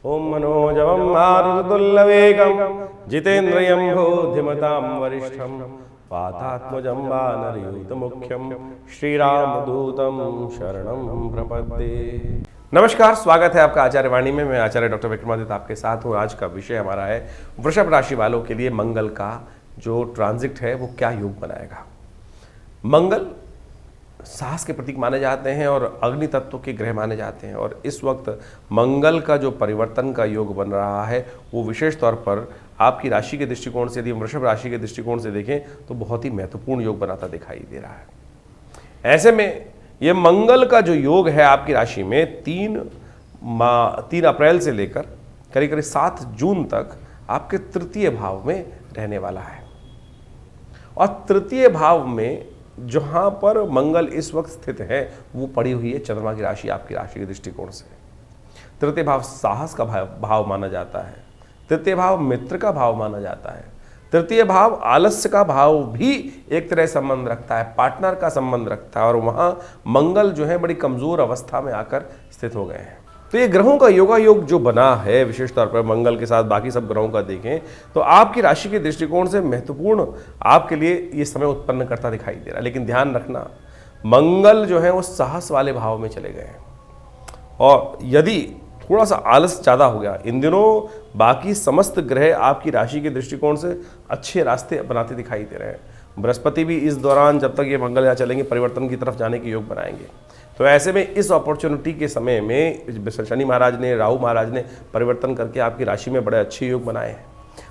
ओम मनोजवं मारुततुल्यवेगं जितेन्द्रियं बुद्धिमतां वरिष्ठं वातात्मजं वानरयूथमुख्यं श्रीरामदूतं शरणं प्रपद्ये। नमस्कार, स्वागत है आपका आचार्य वाणी में। मैं आचार्य डॉक्टर विक्रमादित्य आपके साथ हूँ। आज का विषय हमारा है वृषभ राशि वालों के लिए मंगल का जो ट्रांजिट है वो क्या योग बनाएगा। मंगल साहस के प्रतीक माने जाते हैं और अग्नि तत्व के ग्रह माने जाते हैं, और इस वक्त मंगल का जो परिवर्तन का योग बन रहा है वो विशेष तौर पर आपकी राशि के दृष्टिकोण से, यदि वृषभ राशि के दृष्टिकोण से देखें तो बहुत ही महत्वपूर्ण योग बनाता दिखाई दे रहा है। ऐसे में ये मंगल का जो योग है आपकी राशि में 3 अप्रैल से लेकर करीब करीब 7 जून तक आपके तृतीय भाव में रहने वाला है। और तृतीय भाव में जहाँ पर मंगल इस वक्त स्थित है वो पड़ी हुई है चंद्रमा की राशि आपकी राशि के दृष्टिकोण से। तृतीय भाव साहस का भाव माना जाता है, तृतीय भाव मित्र का भाव माना जाता है, तृतीय भाव आलस्य का भाव भी एक तरह संबंध रखता है, पार्टनर का संबंध रखता है, और वहाँ मंगल जो है बड़ी कमजोर अवस्था में आकर स्थित हो गए हैं। तो ये ग्रहों का योगा योग जो बना है विशेष तौर पर मंगल के साथ बाकी सब ग्रहों का देखें तो आपकी राशि के दृष्टिकोण से महत्वपूर्ण आपके लिए ये समय उत्पन्न करता दिखाई दे रहा है। लेकिन ध्यान रखना, मंगल जो है वो साहस वाले भाव में चले गए हैं, और यदि थोड़ा सा आलस ज़्यादा हो गया, इन दिनों बाकी समस्त ग्रह आपकी राशि के दृष्टिकोण से अच्छे रास्ते बनाते दिखाई दे रहे हैं। बृहस्पति भी इस दौरान जब तक ये मंगल यहाँ चलेंगे परिवर्तन की तरफ जाने के योग बनाएंगे। तो ऐसे में इस अपॉर्चुनिटी के समय में शनि महाराज ने, राहु महाराज ने परिवर्तन करके आपकी राशि में बड़े अच्छे योग बनाए हैं,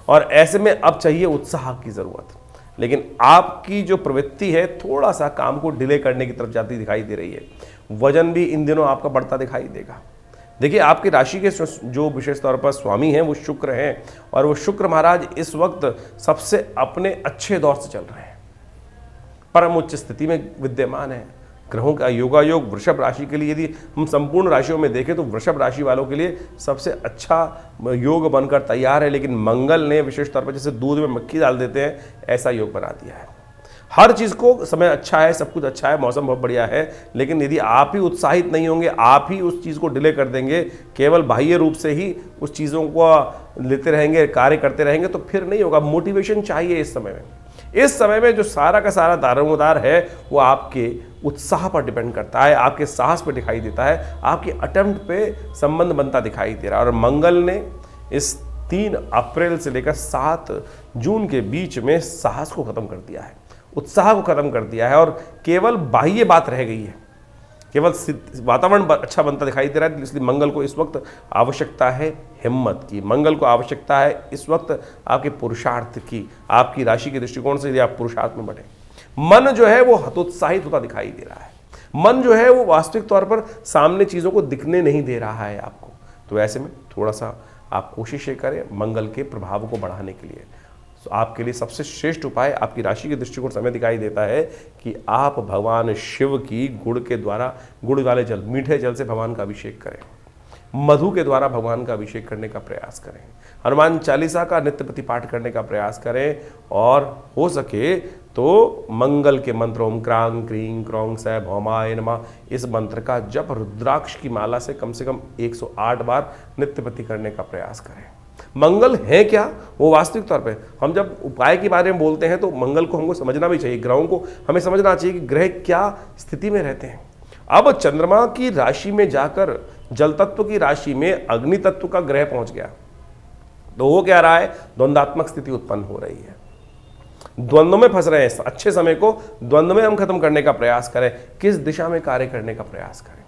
और ऐसे में अब चाहिए उत्साह की ज़रूरत। लेकिन आपकी जो प्रवृत्ति है थोड़ा सा काम को डिले करने की तरफ जाती दिखाई दे रही है। वजन भी इन दिनों आपका बढ़ता दिखाई देगा। देखिए, आपकी राशि के जो विशेष तौर पर स्वामी हैं वो शुक्र हैं, और वो शुक्र महाराज इस वक्त सबसे अपने अच्छे दौर से चल रहे हैं, परम उच्च स्थिति में विद्यमान है। ग्रहों का योगा योग वृषभ राशि के लिए यदि हम संपूर्ण राशियों में देखें तो वृषभ राशि वालों के लिए सबसे अच्छा योग बनकर तैयार है। लेकिन मंगल ने विशेष तौर पर जैसे दूध में मक्खी डाल देते हैं ऐसा योग बना दिया है। हर चीज़ को समय अच्छा है, सब कुछ अच्छा है, मौसम बहुत बढ़िया है, लेकिन यदि आप ही उत्साहित नहीं होंगे, आप ही उस चीज़ को डिले कर देंगे, केवल बाह्य रूप से ही उस चीज़ों को लेते रहेंगे, कार्य करते रहेंगे, तो फिर नहीं होगा। मोटिवेशन चाहिए इस समय में। इस समय में जो सारा का सारा दारोमदार है वो आपके उत्साह पर डिपेंड करता है, आपके साहस पर दिखाई देता है, आपके अटेम्प्ट पे संबंध बनता दिखाई दे रहा है। और मंगल ने इस 3 अप्रैल से लेकर 7 जून के बीच में साहस को खत्म कर दिया है, उत्साह को खत्म कर दिया है, और केवल बाह्य बात रह गई है, केवल वातावरण अच्छा बनता दिखाई दे रहा है। इसलिए मंगल को इस वक्त आवश्यकता है हिम्मत की, मंगल को आवश्यकता है इस वक्त आपके पुरुषार्थ की। आपकी राशि के दृष्टिकोण से यदि आप पुरुषार्थ में बढ़े, मन जो है वो हतोत्साहित होता दिखाई दे रहा है, मन जो है वो वास्तविक तौर पर सामने चीज़ों को दिखने नहीं दे रहा है आपको। तो ऐसे में थोड़ा सा आप कोशिश करें मंगल के प्रभाव को बढ़ाने के लिए। तो आपके लिए सबसे श्रेष्ठ उपाय आपकी राशि के दृष्टिकोण से हमें दिखाई देता है कि आप भगवान शिव की गुड़ के द्वारा, गुड़ वाले जल, मीठे जल से भगवान का अभिषेक करें, मधु के द्वारा भगवान का अभिषेक करने का प्रयास करें, हनुमान चालीसा का नित्य प्रति पाठ करने का प्रयास करें, और हो सके तो मंगल के मंत्र ओम क्रांग क्रीं क्रौं सै भौमाय नमः इस मंत्र का जप रुद्राक्ष की माला से कम 108 बार नित्य प्रति करने का प्रयास करें। मंगल है क्या वो वास्तविक तौर पे हम जब उपाय के बारे में बोलते हैं तो मंगल को हमको समझना भी चाहिए, ग्रहों को हमें समझना चाहिए कि ग्रह क्या स्थिति में रहते हैं। अब चंद्रमा की राशि में जाकर जल तत्व की राशि में अग्नि तत्व का ग्रह पहुंच गया, तो वो क्या रहा है, द्वंद्वात्मक स्थिति उत्पन्न हो रही है, द्वंद्व में फंस रहे हैं। अच्छे समय को द्वंद्व में हम खत्म करने का प्रयास करें, किस दिशा में कार्य करने का प्रयास करें,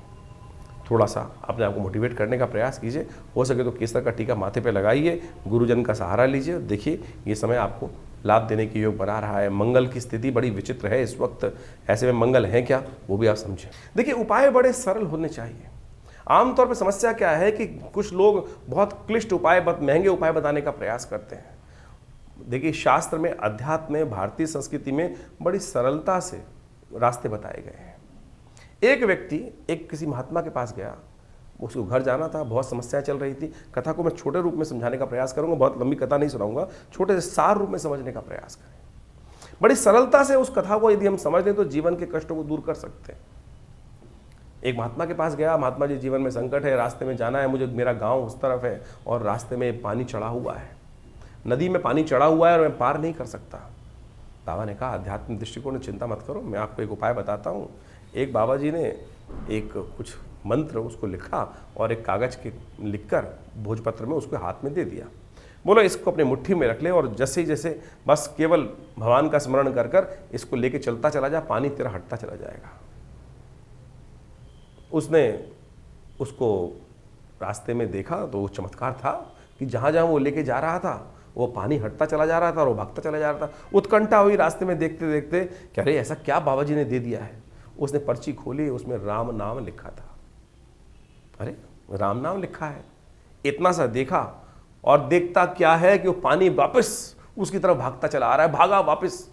थोड़ा सा अपने आप को मोटिवेट करने का प्रयास कीजिए। हो सके तो केसर का टीका माथे पे लगाइए, गुरुजन का सहारा लीजिए। देखिए ये समय आपको लाभ देने के योग बना रहा है। मंगल की स्थिति बड़ी विचित्र है इस वक्त, ऐसे में मंगल है क्या वो भी आप समझें। देखिए, उपाय बड़े सरल होने चाहिए। आमतौर पर समस्या क्या है कि कुछ लोग बहुत क्लिष्ट उपाय, बहुत महंगे उपाय बताने का प्रयास करते हैं। देखिए, शास्त्र में, अध्यात्म में, भारतीय संस्कृति में बड़ी सरलता से रास्ते बताए गए हैं। एक व्यक्ति किसी महात्मा के पास गया, उसको घर जाना था, बहुत समस्याएं चल रही थी। कथा को मैं छोटे रूप में समझाने का प्रयास करूंगा, बहुत लंबी कथा नहीं सुनाऊंगा, छोटे से सार रूप में समझने का प्रयास करें। बड़ी सरलता से उस कथा को यदि हम समझ लें तो जीवन के कष्टों को दूर कर सकते हैं। एक महात्मा के पास गया, महात्मा जी जीवन में संकट है, रास्ते में जाना है मुझे, मेरा गांव उस तरफ है और रास्ते में पानी चढ़ा हुआ है, नदी में पानी चढ़ा हुआ है और मैं पार नहीं कर सकता। बाबा ने कहा आध्यात्मिक दृष्टिकोण में चिंता मत करो, मैं आपको एक उपाय बताता हूँ। एक बाबा जी ने एक कुछ मंत्र उसको लिखा और एक कागज के लिखकर भोजपत्र में उसको हाथ में दे दिया। बोलो इसको अपने मुट्ठी में रख ले और जैसे जैसे बस केवल भगवान का स्मरण कर कर इसको लेके चलता चला जा, पानी तेरा हटता चला जाएगा। उसने उसको रास्ते में देखा तो वो चमत्कार था कि जहाँ जहाँ वो लेके जा रहा था वो पानी हटता चला जा रहा था और वो भागता चला जा रहा था। उत्कंठा हुई रास्ते में देखते देखते कि अरे ऐसा क्या बाबा जी ने दे दिया है। उसने पर्ची खोली, उसमें राम नाम लिखा था। अरे राम नाम लिखा है, इतना सा देखा और देखता क्या है कि वो पानी वापस उसकी तरफ भागता चला आ रहा है। भागा वापस,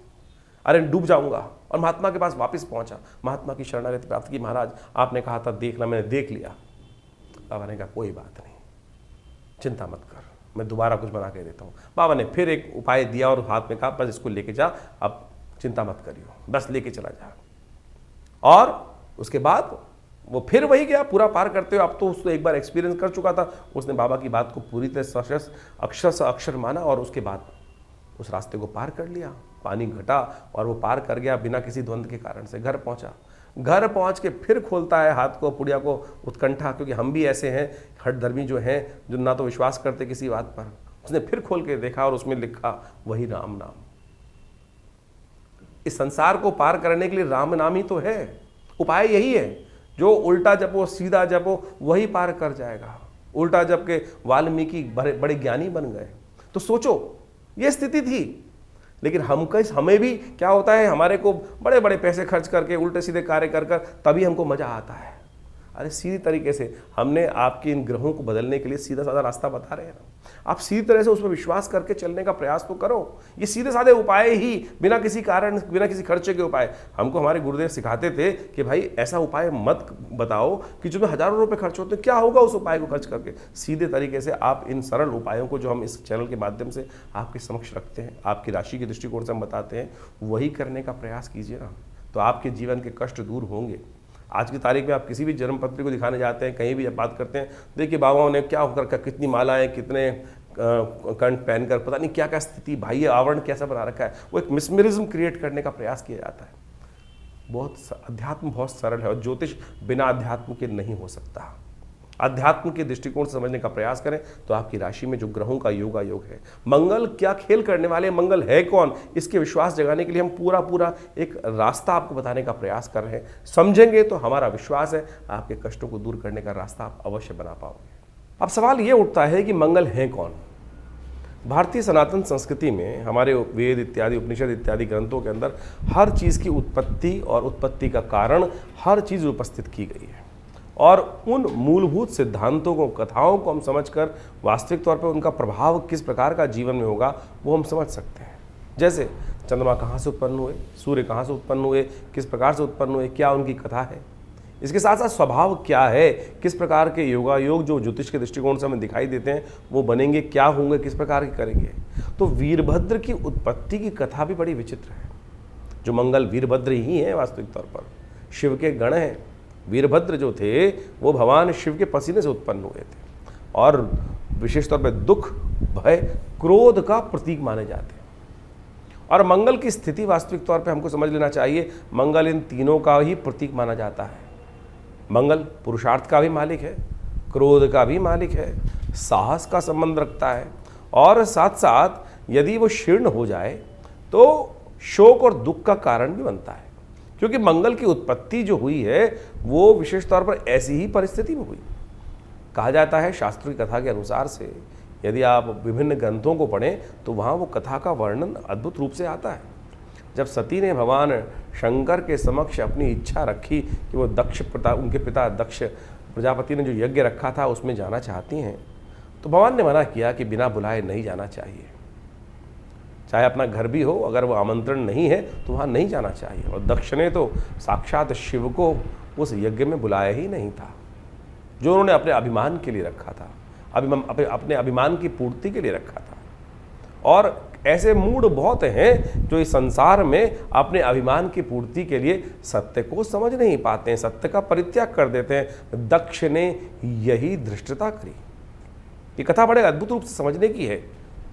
अरे डूब जाऊंगा, और महात्मा के पास वापस पहुंचा। महात्मा की शरणागति प्राप्त की। महाराज आपने कहा था देखना, मैंने देख लिया। बाबा ने कहा कोई बात नहीं, चिंता मत कर, मैं दोबारा कुछ बना के देता हूँ। बाबा ने फिर एक उपाय दिया और हाथ में कहा बस इसको लेके जा, अब चिंता मत करियो, बस लेके चला जा। और उसके बाद वो फिर वही गया पूरा पार करते हुए। अब तो उसने एक बार एक्सपीरियंस कर चुका था, उसने बाबा की बात को पूरी तरह अक्षर से अक्षर माना और उसके बाद उस रास्ते को पार कर लिया। पानी घटा और वो पार कर गया बिना किसी द्वंद्व के कारण से। घर पहुंचा, घर पहुंच के फिर खोलता है हाथ को, पुड़िया को, उत्कंठा, क्योंकि हम भी ऐसे हैं हठधर्मी जो हैं जो ना तो विश्वास करते किसी बात पर। उसने फिर खोल के देखा और उसमें लिखा वही राम नाम। इस संसार को पार करने के लिए राम नाम ही तो है, उपाय यही है। जो उल्टा जपो सीधा जपो वही पार कर जाएगा। उल्टा जप के वाल्मीकि बड़े ज्ञानी बन गए। तो सोचो ये स्थिति थी, लेकिन हमें भी क्या होता है, हमारे को बड़े बड़े पैसे खर्च करके उल्टे सीधे कार्य कर कर तभी हमको मजा आता है। अरे सीधी तरीके से हमने आपके इन ग्रहों को बदलने के लिए सीधा साधा रास्ता बता रहे हैं ना, आप सीधी तरह से उस पर विश्वास करके चलने का प्रयास तो करो। ये सीधे साधे उपाय ही, बिना किसी कारण, बिना किसी खर्चे के उपाय। हमको हमारे गुरुदेव सिखाते थे कि भाई ऐसा उपाय मत बताओ कि जो में हजारों रुपए खर्च होते, क्या होगा उस उपाय को खर्च करके। सीधे तरीके से आप इन सरल उपायों को जो हम इस चैनल के माध्यम से आपके समक्ष रखते हैं, आपकी राशि के दृष्टिकोण से हम बताते हैं, वही करने का प्रयास कीजिए ना, तो आपके जीवन के कष्ट दूर होंगे। आज की तारीख में आप किसी भी जन्मपत्री को दिखाने जाते हैं, कहीं भी बात करते हैं, देखिए बाबाओं ने क्या होकर कितनी मालाएं, कितने कंठ पहनकर, पता नहीं क्या क्या स्थिति, भाई ये आवरण कैसा बना रखा है। वो एक मिसमरिज्म क्रिएट करने का प्रयास किया जाता है। अध्यात्म बहुत सरल है और ज्योतिष बिना अध्यात्म के नहीं हो सकता। अध्यात्म के दृष्टिकोण से समझने का प्रयास करें तो आपकी राशि में जो ग्रहों का योग है, मंगल क्या खेल करने वाले, मंगल है कौन, इसके विश्वास जगाने के लिए हम पूरा एक रास्ता आपको बताने का प्रयास कर रहे हैं। समझेंगे तो हमारा विश्वास है आपके कष्टों को दूर करने का रास्ता आप अवश्य बना पाओगे। अब सवाल ये उठता है कि मंगल है कौन। भारतीय सनातन संस्कृति में हमारे वेद इत्यादि, उपनिषद इत्यादि ग्रंथों के अंदर हर चीज़ की उत्पत्ति और उत्पत्ति का कारण हर चीज़ उपस्थित की गई है, और उन मूलभूत सिद्धांतों को, कथाओं को हम समझकर वास्तविक तौर पर उनका प्रभाव किस प्रकार का जीवन में होगा वो हम समझ सकते हैं। जैसे चंद्रमा कहाँ से उत्पन्न हुए, सूर्य कहाँ से उत्पन्न हुए, किस प्रकार से उत्पन्न हुए, क्या उनकी कथा है, इसके साथ साथ स्वभाव क्या है, किस प्रकार के योगायोग जो ज्योतिष के दृष्टिकोण से हमें दिखाई देते हैं वो बनेंगे, क्या होंगे, किस प्रकार के करेंगे। तो वीरभद्र की उत्पत्ति की कथा भी बड़ी विचित्र है। जो मंगल वीरभद्र ही है वास्तविक तौर पर, शिव के गण हैं। वीरभद्र जो थे वो भगवान शिव के पसीने से उत्पन्न हुए थे और विशेष तौर पर दुख, भय, क्रोध का प्रतीक माने जाते हैं। और मंगल की स्थिति वास्तविक तौर पे हमको समझ लेना चाहिए, मंगल इन तीनों का ही प्रतीक माना जाता है। मंगल पुरुषार्थ का भी मालिक है, क्रोध का भी मालिक है, साहस का संबंध रखता है, और साथ साथ यदि वो शीर्ण हो जाए तो शोक और दुख का कारण भी बनता है। क्योंकि मंगल की उत्पत्ति जो हुई है वो विशेष तौर पर ऐसी ही परिस्थिति में हुई। कहा जाता है शास्त्र की कथा के अनुसार से, यदि आप विभिन्न ग्रंथों को पढ़ें तो वहाँ वो कथा का वर्णन अद्भुत रूप से आता है। जब सती ने भगवान शंकर के समक्ष अपनी इच्छा रखी कि वो उनके पिता दक्ष प्रजापति ने जो यज्ञ रखा था उसमें जाना चाहती हैं, तो भगवान ने मना किया कि बिना बुलाए नहीं जाना चाहिए। चाहे अपना घर भी हो, अगर वो आमंत्रण नहीं है तो वहाँ नहीं जाना चाहिए। और दक्ष ने तो साक्षात शिव को उस यज्ञ में बुलाया ही नहीं था, जो उन्होंने अपने अभिमान के लिए रखा था, अपने अभिमान की पूर्ति के लिए रखा था। और ऐसे मूड बहुत हैं जो इस संसार में अपने अभिमान की पूर्ति के लिए सत्य को समझ नहीं पाते हैं, सत्य का परित्याग कर देते हैं। दक्ष ने यही धृष्टता करी। ये कथा बड़े अद्भुत रूप से समझने की है।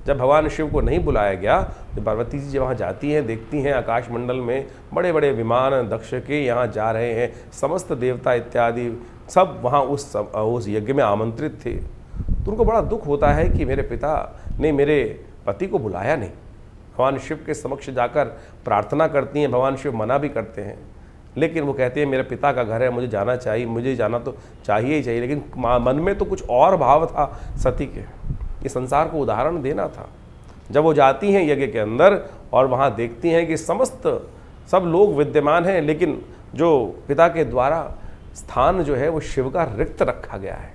जब भगवान शिव को नहीं बुलाया गया तो पार्वती जी वहाँ जाती हैं, देखती हैं आकाश मंडल में बड़े बड़े विमान दक्ष के यहाँ जा रहे हैं, समस्त देवता इत्यादि सब वहाँ उस यज्ञ में आमंत्रित थे। तो उनको बड़ा दुख होता है कि मेरे पिता ने मेरे पति को बुलाया नहीं। भगवान शिव के समक्ष जाकर प्रार्थना करती हैं, भगवान शिव मना भी करते हैं, लेकिन वो कहते हैं मेरे पिता का घर है, मुझे जाना चाहिए, मुझे जाना तो चाहिए ही चाहिए। लेकिन मन में तो कुछ और भाव था सती के, ये संसार को उदाहरण देना था। जब वो जाती हैं यज्ञ के अंदर और वहाँ देखती हैं कि सब लोग विद्यमान हैं, लेकिन जो पिता के द्वारा स्थान जो है वो शिव का रिक्त रखा गया है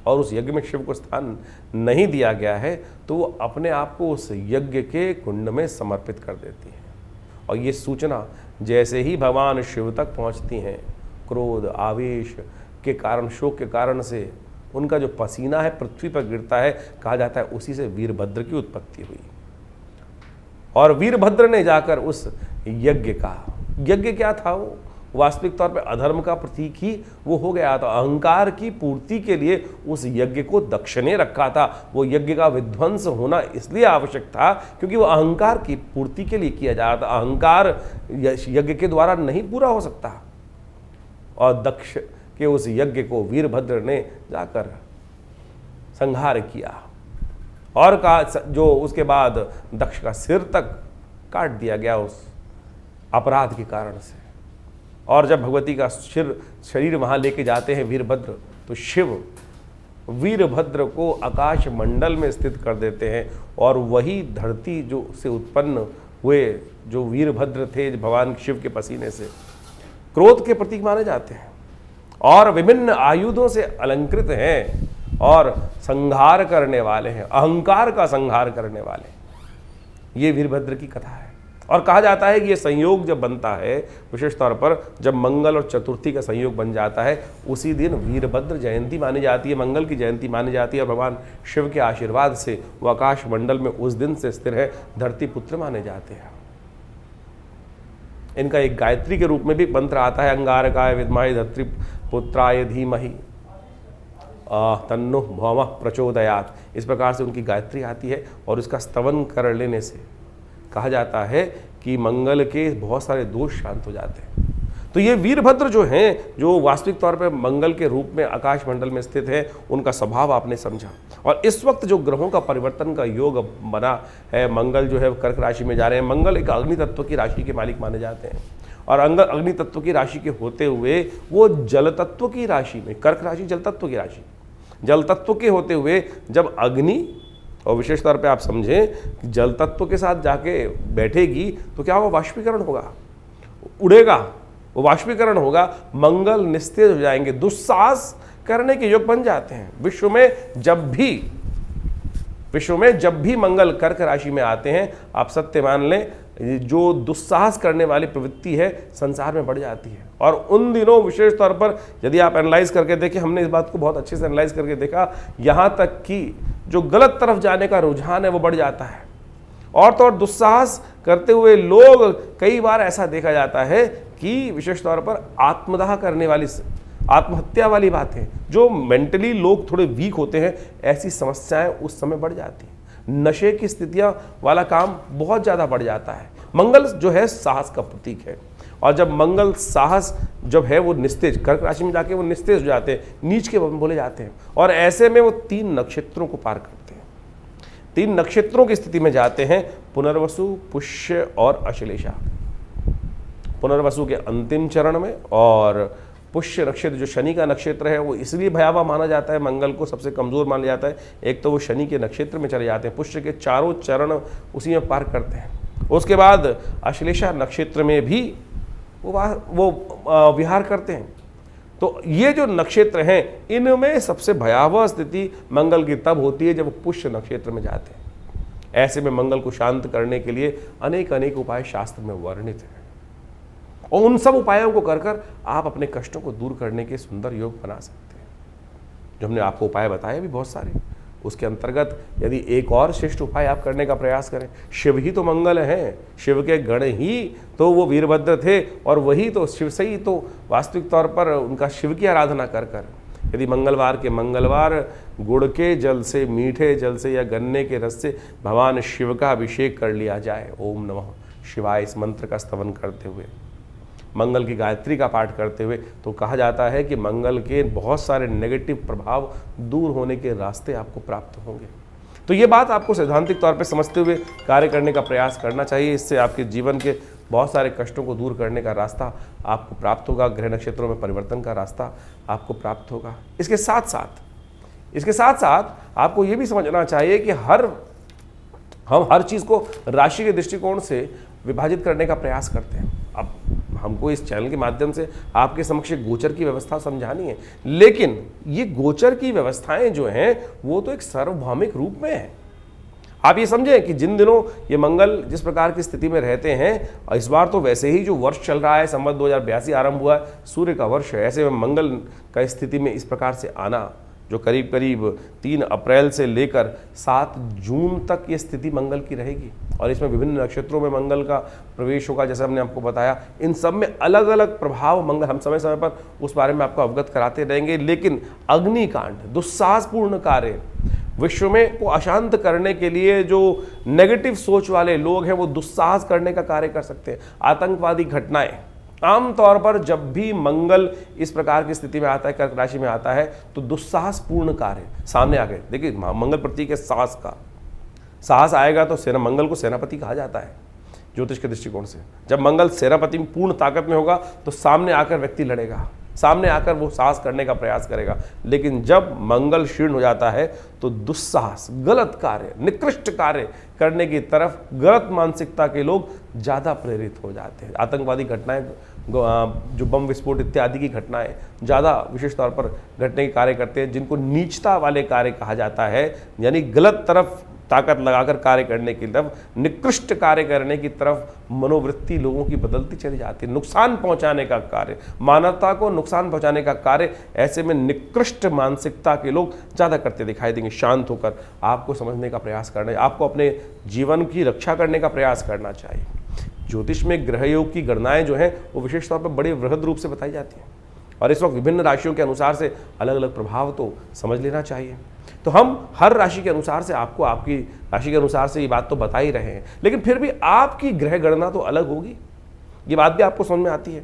और उस यज्ञ में शिव को स्थान नहीं दिया गया है, तो वो अपने आप को उस यज्ञ के कुंड में समर्पित कर देती है। और ये सूचना जैसे ही भगवान शिव तक पहुंचती हैं, क्रोध आवेश के कारण, शोक के कारण से उनका जो पसीना है पृथ्वी पर गिरता है, कहा जाता है उसी से वीरभद्र की उत्पत्ति हुई। और वीरभद्र ने जाकर उस यज्ञ क्या था, वो वास्तविक तौर पे अधर्म का प्रतीक ही वो हो गया था। अहंकार की पूर्ति के लिए उस यज्ञ को दक्ष ने रखा था। वो यज्ञ का विध्वंस होना इसलिए आवश्यक था क्योंकि वो अहंकार की पूर्ति के लिए किया जा रहा था। अहंकार यज्ञ के द्वारा नहीं पूरा हो सकता। और दक्ष के उस यज्ञ को वीरभद्र ने जाकर संहार किया और जो उसके बाद दक्ष का सिर तक काट दिया गया उस अपराध के कारण से। और जब भगवती का शरीर वहाँ लेके जाते हैं वीरभद्र, तो शिव वीरभद्र को आकाश मंडल में स्थित कर देते हैं और वही धरती जो से उत्पन्न हुए जो वीरभद्र थे भगवान शिव के पसीने से, क्रोध के प्रतीक माने जाते हैं और विभिन्न आयुधों से अलंकृत हैं और संहार करने वाले हैं, अहंकार का संहार करने वाले। ये वीरभद्र की कथा है। और कहा जाता है कि ये संयोग जब बनता है, विशेष तौर पर जब मंगल और चतुर्थी का संयोग बन जाता है, उसी दिन वीरभद्र जयंती मानी जाती है, मंगल की जयंती मानी जाती है। और भगवान शिव के आशीर्वाद से वो आकाश मंडल में उस दिन से स्थिर है, धरती पुत्र माने जाते हैं। इनका एक गायत्री के रूप में भी मंत्र आता है, अंगारकाय विद्महे धरती पुत्राय धीमहि तन्नो भौमः प्रचोदयात्। इस प्रकार से उनकी गायत्री आती है और इसका स्तवन कर लेने से कहा जाता है कि मंगल के बहुत सारे दोष शांत हो जाते हैं। तो ये वीरभद्र जो हैं, जो वास्तविक तौर पर मंगल के रूप में आकाश मंडल में स्थित है, उनका स्वभाव आपने समझा। और इस वक्त जो ग्रहों का परिवर्तन का योग बना है, मंगल जो है कर्क राशि में जा रहे हैं। मंगल एक अग्नि तत्व की राशि के मालिक माने जाते हैं और अग्नि तत्व की राशि के होते हुए वो जल तत्व की राशि में, कर्क राशि जल तत्व की राशि, जल तत्व के होते हुए जब अग्नि, और विशेष तौर पे आप समझें कि जल तत्व के साथ जाके बैठेगी तो क्या होगा, वाष्पीकरण होगा, उड़ेगा, वो वाष्पीकरण होगा, मंगल निस्तेज हो जाएंगे, दुस्साहस करने के योग बन जाते हैं। विश्व में जब भी मंगल कर्क राशि में आते हैं, आप सत्य मान लें, जो दुस्साहस करने वाली प्रवृत्ति है संसार में बढ़ जाती है। और उन दिनों विशेष तौर पर यदि आप एनालाइज करके देखें, हमने इस बात को बहुत अच्छे से एनालाइज करके देखा, यहाँ तक कि जो गलत तरफ जाने का रुझान है वो बढ़ जाता है। और तो और दुस्साहस करते हुए लोग, कई बार ऐसा देखा जाता है कि विशेष तौर पर आत्मदाह करने वाली, आत्महत्या वाली बातें, जो मेंटली लोग थोड़े वीक होते हैं, ऐसी समस्याएं उस समय बढ़ जाती हैं। नशे की स्थितियां वाला काम बहुत ज़्यादा बढ़ जाता है। मंगल जो है साहस का प्रतीक है, और जब मंगल साहस जब है वो निस्तेज, कर्क राशि में जाके वो निस्तेज हो जाते हैं, नीच के बोले जाते हैं, और ऐसे में वो 3 नक्षत्रों को पार करते हैं। 3 नक्षत्रों की स्थिति में जाते हैं, पुनर्वसु, पुष्य और अश्लेषा। पुनर्वसु के अंतिम चरण में, और पुष्य नक्षत्र जो शनि का नक्षत्र है वो इसलिए भयावह माना जाता है, मंगल को सबसे कमज़ोर माना जाता है। एक तो वो शनि के नक्षत्र में चले जाते हैं, पुष्य के चारों चरण उसी में पार करते हैं। उसके बाद अश्लेषा नक्षत्र में भी वो विहार करते हैं। तो ये जो नक्षत्र हैं, इनमें सबसे भयावह स्थिति मंगल की तब होती है जब वो पुष्य नक्षत्र में जाते हैं। ऐसे में मंगल को शांत करने के लिए अनेक उपाय शास्त्र में वर्णित हैं, और उन सब उपायों को कर आप अपने कष्टों को दूर करने के सुंदर योग बना सकते हैं। जो हमने आपको उपाय बताए भी बहुत सारे, उसके अंतर्गत यदि एक और श्रेष्ठ उपाय आप करने का प्रयास करें, शिव ही तो मंगल हैं, शिव के गण ही तो वो वीरभद्र थे और वही तो शिव से ही तो वास्तविक तौर पर उनका शिव की आराधना कर कर यदि मंगलवार के मंगलवार गुड़ के जल से, मीठे जल से या गन्ने के रस से भगवान शिव का अभिषेक कर लिया जाए, ओम नमः शिवाय इस मंत्र का स्तवन करते हुए, मंगल की गायत्री का पाठ करते हुए, तो कहा जाता है कि मंगल के बहुत सारे नेगेटिव प्रभाव दूर होने के रास्ते आपको प्राप्त होंगे। तो ये बात आपको सैद्धांतिक तौर पे समझते हुए कार्य करने का प्रयास करना चाहिए। इससे आपके जीवन के बहुत सारे कष्टों को दूर करने का रास्ता आपको प्राप्त होगा, ग्रह नक्षत्रों में परिवर्तन का रास्ता आपको प्राप्त होगा। इसके साथ साथ आपको ये भी समझना चाहिए कि हम हर चीज़ को राशि के दृष्टिकोण से विभाजित करने का प्रयास करते हैं। अब हमको इस चैनल के माध्यम से आपके समक्ष गोचर की व्यवस्था समझानी है, लेकिन ये गोचर की व्यवस्थाएं जो हैं वो तो एक सार्वभौमिक रूप में है। आप ये समझें कि जिन दिनों ये मंगल जिस प्रकार की स्थिति में रहते हैं, इस बार तो वैसे ही जो वर्ष चल रहा है संवत 2082 आरंभ हुआ है, सूर्य का वर्ष है, ऐसे में मंगल का स्थिति में इस प्रकार से आना जो करीब करीब 3 अप्रैल से लेकर 7 जून तक ये स्थिति मंगल की रहेगी और इसमें विभिन्न नक्षत्रों में मंगल का प्रवेश होगा। जैसे हमने आपको बताया, इन सब में अलग अलग प्रभाव मंगल, हम समय समय पर उस बारे में आपको अवगत कराते रहेंगे। लेकिन अग्निकांड, दुस्साहसपूर्ण कार्य, विश्व में को अशांत करने के लिए जो नेगेटिव सोच वाले लोग हैं वो दुस्साहस करने का कार्य कर सकते हैं। आतंकवादी घटनाएं, आमतौर पर जब भी मंगल इस प्रकार की स्थिति में आता है, कर्क राशि में आता है, तो दुस्साहसपूर्ण कार्य सामने आ गए। देखिए, मंगल प्रतीक है साहस का, साहस आएगा तो मंगल को सेनापति कहा जाता है ज्योतिष के दृष्टिकोण से। जब मंगल सेनापति में पूर्ण ताकत में होगा तो सामने आकर व्यक्ति लड़ेगा, सामने आकर वो साहस करने का प्रयास करेगा। लेकिन जब मंगल क्षीण हो जाता है तो दुस्साहस, गलत कार्य, निकृष्ट कार्य करने की तरफ गलत मानसिकता के लोग ज़्यादा प्रेरित हो जाते हैं। आतंकवादी घटनाएं, जो बम विस्फोट इत्यादि की घटनाएं ज़्यादा विशेष तौर पर घटने के कार्य करते हैं, जिनको नीचता वाले कार्य कहा जाता है, यानी गलत तरफ ताकत लगाकर कार्य करने की तरफ, निकृष्ट कार्य करने की तरफ मनोवृत्ति लोगों की बदलती चली जाती है। नुकसान पहुंचाने का कार्य, मानवता को नुकसान पहुंचाने का कार्य ऐसे में निकृष्ट मानसिकता के लोग ज़्यादा करते दिखाई देंगे। शांत होकर आपको समझने का प्रयास करना है, आपको अपने जीवन की रक्षा करने का प्रयास करना चाहिए। ज्योतिष में ग्रह योग की गणनाएं जो हैं वो विशेष तौर पर बड़े वृहद रूप से बताई जाती हैं और इस वक्त विभिन्न राशियों के अनुसार से अलग अलग प्रभाव तो समझ लेना चाहिए। तो हम हर राशि के अनुसार से आपको आपकी राशि के अनुसार से ये बात तो बता ही रहे हैं, लेकिन फिर भी आपकी ग्रह गणना तो अलग होगी, ये बात भी आपको समझ में आती है।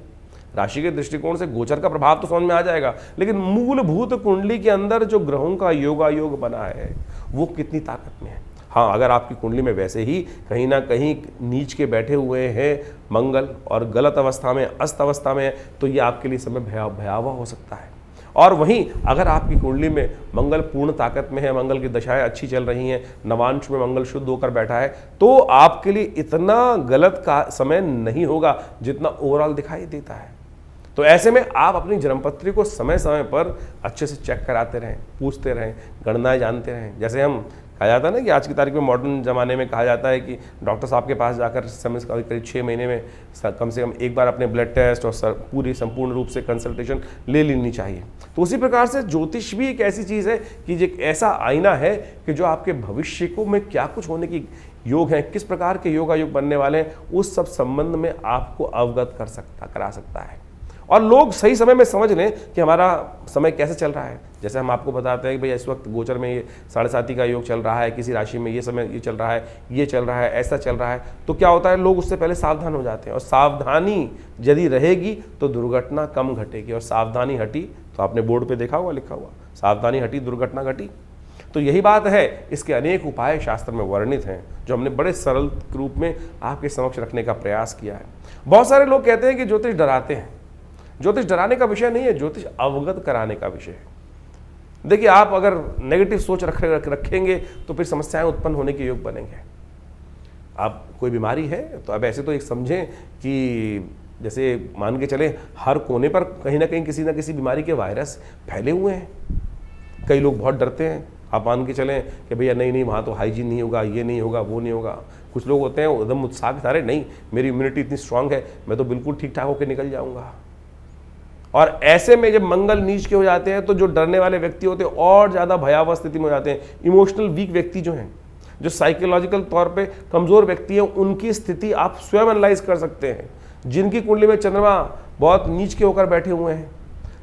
राशि के दृष्टिकोण से गोचर का प्रभाव तो समझ में आ जाएगा, लेकिन मूलभूत कुंडली के अंदर जो ग्रहों का योगायोग बना है वो कितनी ताकत में है। हाँ, अगर आपकी कुंडली में वैसे ही कहीं ना कहीं नीच के बैठे हुए हैं मंगल और गलत अवस्था में, अस्त अवस्था में है, तो ये आपके लिए समय भयावह हो सकता है। और वहीं अगर आपकी कुंडली में मंगल पूर्ण ताकत में है, मंगल की दशाएं अच्छी चल रही हैं, नवांश में मंगल शुद्ध होकर बैठा है, तो आपके लिए इतना गलत का समय नहीं होगा जितना ओवरऑल दिखाई देता है। तो ऐसे में आप अपनी जन्मपत्री को समय समय पर अच्छे से चेक कराते रहें, पूछते रहें, गणनाएं जानते रहें। जैसे हम कहा जाता है ना कि आज की तारीख में मॉडर्न ज़माने में कहा जाता है कि डॉक्टर साहब के पास जाकर समय करीब 6 महीने में कम से कम एक बार अपने ब्लड टेस्ट और संपूर्ण रूप से कंसल्टेशन ले लेनी चाहिए। तो उसी प्रकार से ज्योतिष भी एक ऐसी चीज़ है कि एक ऐसा आईना है कि जो आपके भविष्य को में क्या कुछ होने की योग हैं, किस प्रकार के योगायोग बनने वाले हैं, उस सब संबंध में आपको अवगत करा सकता है। और लोग सही समय में समझ लें कि हमारा समय कैसे चल रहा है। जैसे हम आपको बताते हैं कि भाई इस वक्त गोचर में ये 7.5 का योग चल रहा है, किसी राशि में ये समय ये चल रहा है, ये चल रहा है, ऐसा चल रहा है, तो क्या होता है, लोग उससे पहले सावधान हो जाते हैं। और सावधानी यदि रहेगी तो दुर्घटना कम घटेगी, और सावधानी हटी तो आपने बोर्ड पे देखा हुआ, लिखा हुआ, सावधानी हटी दुर्घटना घटी। तो यही बात है। इसके अनेक उपाय शास्त्र में वर्णित हैं जो हमने बड़े सरल रूप में आपके समक्ष रखने का प्रयास किया है। बहुत सारे लोग कहते हैं कि ज्योतिष डराते हैं। ज्योतिष डराने का विषय नहीं है, ज्योतिष अवगत कराने का विषय है। देखिए, आप अगर नेगेटिव सोच रखेंगे तो फिर समस्याएं उत्पन्न होने के योग बनेंगे। आप कोई बीमारी है तो अब ऐसे तो एक समझें कि जैसे मान के चले हर कोने पर कहीं ना किसी बीमारी के वायरस फैले हुए हैं। कई लोग बहुत डरते हैं। आप मान के चलें कि भैया नहीं वहाँ तो हाइजीन नहीं होगा, ये नहीं होगा, वो नहीं होगा। कुछ लोग होते हैं एकदम उत्साह के सारे, नहीं मेरी इम्यूनिटी इतनी स्ट्रांग है, मैं तो बिल्कुल ठीक ठाक होकर निकल जाऊँगा। और ऐसे में जब मंगल नीच के हो जाते हैं तो जो डरने वाले व्यक्ति होते हैं और ज़्यादा भयावह स्थिति में हो जाते हैं। इमोशनल वीक व्यक्ति जो हैं, जो साइकोलॉजिकल तौर पे कमज़ोर व्यक्ति हैं, उनकी स्थिति आप स्वयं एनालाइज कर सकते हैं। जिनकी कुंडली में चंद्रमा बहुत नीच के होकर बैठे हुए हैं,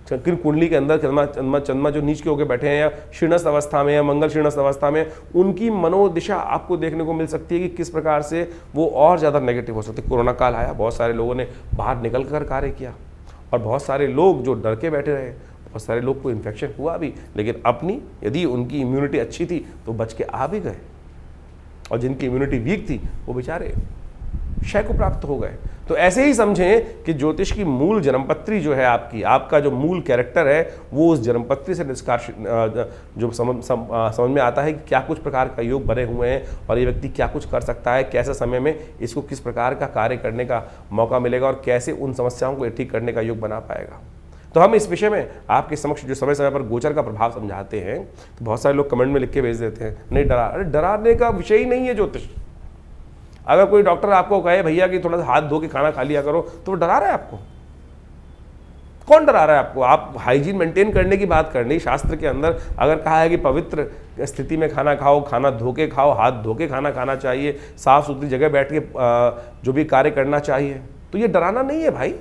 कुंडली के अंदर चंद्रमा जो नीच के होकर बैठे हैं या शीर्णस्थ अवस्था में या मंगल शीर्णस्थ अवस्था में, उनकी मनोदिशा आपको देखने को मिल सकती है कि किस प्रकार से वो और ज़्यादा नेगेटिव हो सकती है। कोरोना काल आया, बहुत सारे लोगों ने बाहर निकल कर कार्य किया और बहुत सारे लोग जो डर के बैठे रहे, बहुत सारे लोग को इन्फेक्शन हुआ भी, लेकिन अपनी यदि उनकी इम्यूनिटी अच्छी थी तो बच के आ भी गए, और जिनकी इम्यूनिटी वीक थी वो बेचारे क्षय को प्राप्त हो गए। तो ऐसे ही समझें कि ज्योतिष की मूल जन्मपत्री जो है आपका जो मूल कैरेक्टर है, वो उस जन्मपत्री से निष्कर्ष जो समझ में आता है कि क्या कुछ प्रकार का योग बने हुए हैं और ये व्यक्ति क्या कुछ कर सकता है, कैसे समय में इसको किस प्रकार का कार्य करने का मौका मिलेगा और कैसे उन समस्याओं को ठीक करने का योग बना पाएगा। तो हम इस विषय में आपके समक्ष जो समय समय पर गोचर का प्रभाव समझाते हैं, तो बहुत सारे लोग कमेंट में लिख के भेज देते हैं, नहीं डरा। अरे डराने का विषय ही नहीं है ज्योतिष। अगर कोई डॉक्टर आपको कहे भैया कि थोड़ा सा हाथ धो के खाना खा लिया करो, तो वो डरा रहा है आपको? कौन डरा रहा है आपको? आप हाइजीन मेंटेन करने की बात करनी। शास्त्र के अंदर अगर कहा है कि पवित्र स्थिति में खाना खाओ, खाना धो के खाओ, हाथ धो के खाना खाना चाहिए, साफ सुथरी जगह बैठ के जो भी कार्य करना चाहिए, तो ये डराना नहीं है भाई।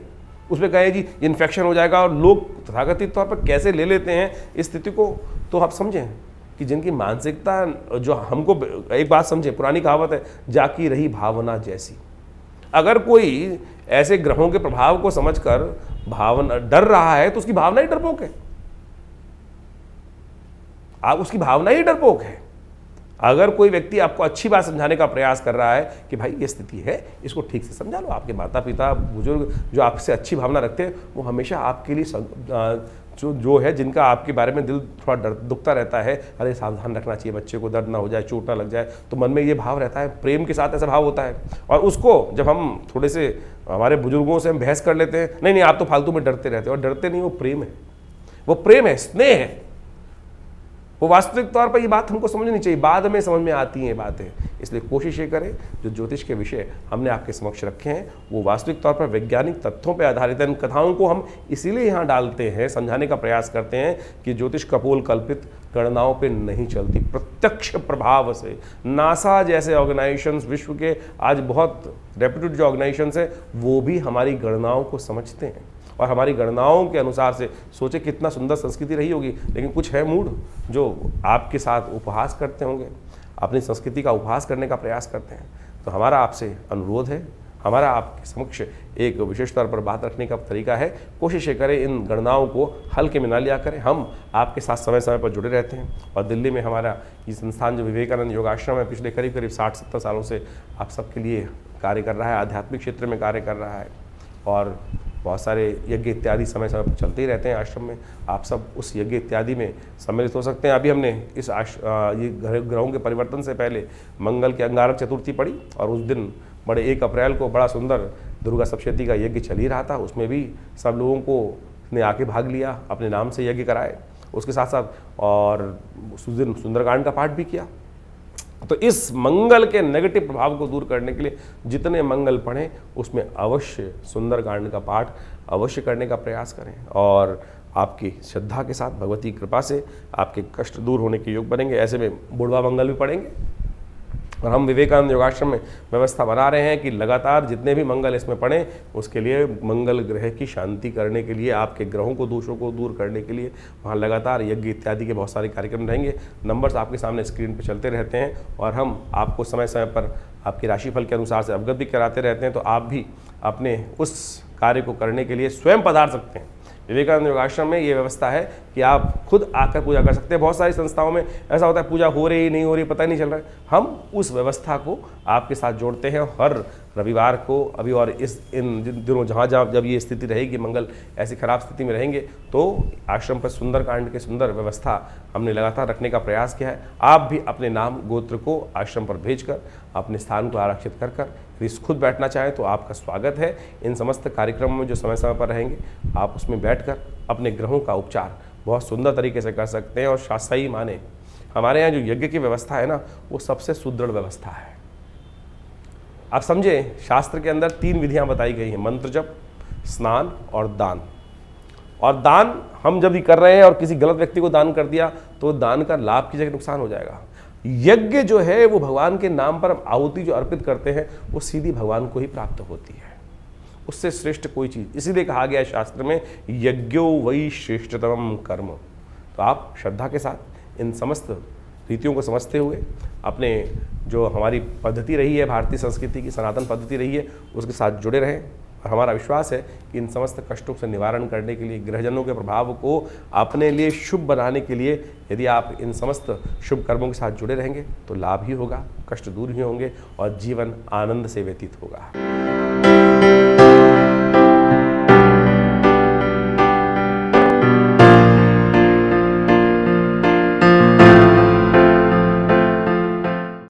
उसमें कहे जी इन्फेक्शन हो जाएगा, और लोग तथाकथित तौर पर कैसे ले लेते हैं इस स्थिति को, तो आप समझें कि जिनकी मानसिकता जो हमको, एक बात समझे, पुरानी कहावत है, जाकी रही भावना जैसी। अगर कोई ऐसे ग्रहों के प्रभाव को समझकर भावना डर रहा है तो उसकी भावना ही डरपोक है। आप उसकी भावना ही डरपोक है। अगर कोई व्यक्ति आपको अच्छी बात समझाने का प्रयास कर रहा है कि भाई ये स्थिति है, इसको ठीक से समझा लो, आपके माता पिता बुजुर्ग जो आपसे अच्छी भावना रखते हैं, वो हमेशा आपके लिए जो है, जिनका आपके बारे में दिल थोड़ा दुखता रहता है, अरे सावधान रखना चाहिए बच्चे को, दर्द ना हो जाए, चोट ना लग जाए, तो मन में ये भाव रहता है। प्रेम के साथ ऐसा भाव होता है। और उसको जब हम थोड़े से हमारे बुजुर्गों से हम बहस कर लेते हैं, नहीं आप तो फालतू में डरते रहते हो, और डरते नहीं, वो प्रेम है, वो प्रेम है, स्नेह है। वो वास्तविक तौर पर ये बात हमको समझनी चाहिए, बाद में समझ में आती हैं ये बातें। इसलिए कोशिश ये करें, जो ज्योतिष के विषय हमने आपके समक्ष रखे हैं वो वास्तविक तौर पर वैज्ञानिक तथ्यों पर आधारित है। इन कथाओं को हम इसीलिए यहाँ डालते हैं, समझाने का प्रयास करते हैं कि ज्योतिष कपोल कल्पित गणनाओं पे नहीं चलती, प्रत्यक्ष प्रभाव से। नासा जैसे ऑर्गेनाइजेशंस, विश्व के आज बहुत रेप्यूटेड जो ऑर्गेनाइजेशंस हैं, वो भी हमारी गणनाओं को समझते हैं और हमारी गणनाओं के अनुसार से सोचे कितना सुंदर संस्कृति रही होगी। लेकिन कुछ है मूड जो आपके साथ उपहास करते होंगे, अपनी संस्कृति का उपहास करने का प्रयास करते हैं। तो हमारा आपसे अनुरोध है, हमारा आपके समक्ष एक विशेष तौर पर बात रखने का तरीका है, कोशिश करें इन गणनाओं को हल्के में ना लिया करें। हम आपके साथ समय समय पर जुड़े रहते हैं, और दिल्ली में हमारा ये संस्थान जो विवेकानंद योगाश्रम है, पिछले करीब 60-70 सालों से आप सबके लिए कार्य कर रहा है, आध्यात्मिक क्षेत्र में कार्य कर रहा है, और बहुत सारे यज्ञ इत्यादि समय समय पर चलते ही रहते हैं आश्रम में। आप सब उस यज्ञ इत्यादि में सम्मिलित हो सकते हैं। अभी हमने इस ये ग्रहों के परिवर्तन से पहले मंगल की अंगारक चतुर्थी पड़ी, और उस दिन बड़े 1 अप्रैल को बड़ा सुंदर दुर्गा सप्तशती का यज्ञ चल ही रहा था। उसमें भी सब लोगों को ने आके भाग लिया, अपने नाम से यज्ञ कराए, उसके साथ साथ और उस दिन सुंदरकांड का पाठ भी किया। तो इस मंगल के नेगेटिव प्रभाव को दूर करने के लिए जितने मंगल पढ़ें, उसमें अवश्य सुंदरकांड का पाठ अवश्य करने का प्रयास करें, और आपकी श्रद्धा के साथ, भगवती कृपा से आपके कष्ट दूर होने के योग बनेंगे। ऐसे में बुढ़वा मंगल भी पढ़ेंगे, और हम विवेकानंद योगाश्रम में व्यवस्था बना रहे हैं कि लगातार जितने भी मंगल इसमें पढ़ें, उसके लिए मंगल ग्रह की शांति करने के लिए, आपके ग्रहों को, दोषों को दूर करने के लिए वहाँ लगातार यज्ञ इत्यादि के बहुत सारे कार्यक्रम रहेंगे। नंबर्स आपके सामने स्क्रीन पर चलते रहते हैं, और हम आपको समय समय पर आपके राशिफल के अनुसार से अवगत भी कराते रहते हैं। तो आप भी अपने उस कार्य को करने के लिए स्वयं पधार सकते हैं। विवेकानंद योगाश्रम में ये व्यवस्था है कि आप खुद आकर पूजा कर सकते हैं। बहुत सारी संस्थाओं में ऐसा होता है पूजा हो रही नहीं हो रही पता नहीं चल रहा है। हम उस व्यवस्था को आपके साथ जोड़ते हैं। हर रविवार को अभी और इन दिनों जहाँ जब ये स्थिति रहेगी, मंगल ऐसी खराब स्थिति में रहेंगे, तो आश्रम पर सुंदरकांड के सुंदर व्यवस्था हमने लगातार रखने का प्रयास किया है। आप भी अपने नाम गोत्र को आश्रम पर भेजकर अपने स्थान को आरक्षित कर खुद बैठना चाहें तो आपका स्वागत है। इन समस्त कार्यक्रमों में जो समय समय पर रहेंगे, आप उसमें बैठकर अपने ग्रहों का उपचार बहुत सुंदर तरीके से कर सकते हैं। और शास्त्रीय माने हमारे यहाँ जो यज्ञ की व्यवस्था है ना, वो सबसे सुदृढ़ व्यवस्था है। आप समझे, शास्त्र के अंदर 3 विधियां बताई गई हैं, मंत्र जप, स्नान और दान। और दान हम जब भी कर रहे हैं और किसी गलत व्यक्ति को दान कर दिया तो दान का लाभ की जगह नुकसान हो जाएगा। यज्ञ जो है वो भगवान के नाम पर हम आहुति जो अर्पित करते हैं वो सीधी भगवान को ही प्राप्त होती है, उससे श्रेष्ठ कोई चीज। इसीलिए कहा गया है शास्त्र में, यज्ञो वै श्रेष्ठतम कर्म। तो आप श्रद्धा के साथ इन समस्त रीतियों को समझते हुए अपने जो हमारी पद्धति रही है, भारतीय संस्कृति की सनातन पद्धति रही है, उसके साथ जुड़े रहें। और हमारा विश्वास है कि इन समस्त कष्टों से निवारण करने के लिए, ग्रहजनों के प्रभाव को अपने लिए शुभ बनाने के लिए यदि आप इन समस्त शुभ कर्मों के साथ जुड़े रहेंगे तो लाभ ही होगा, कष्ट दूर ही होंगे और जीवन आनंद से व्यतीत होगा।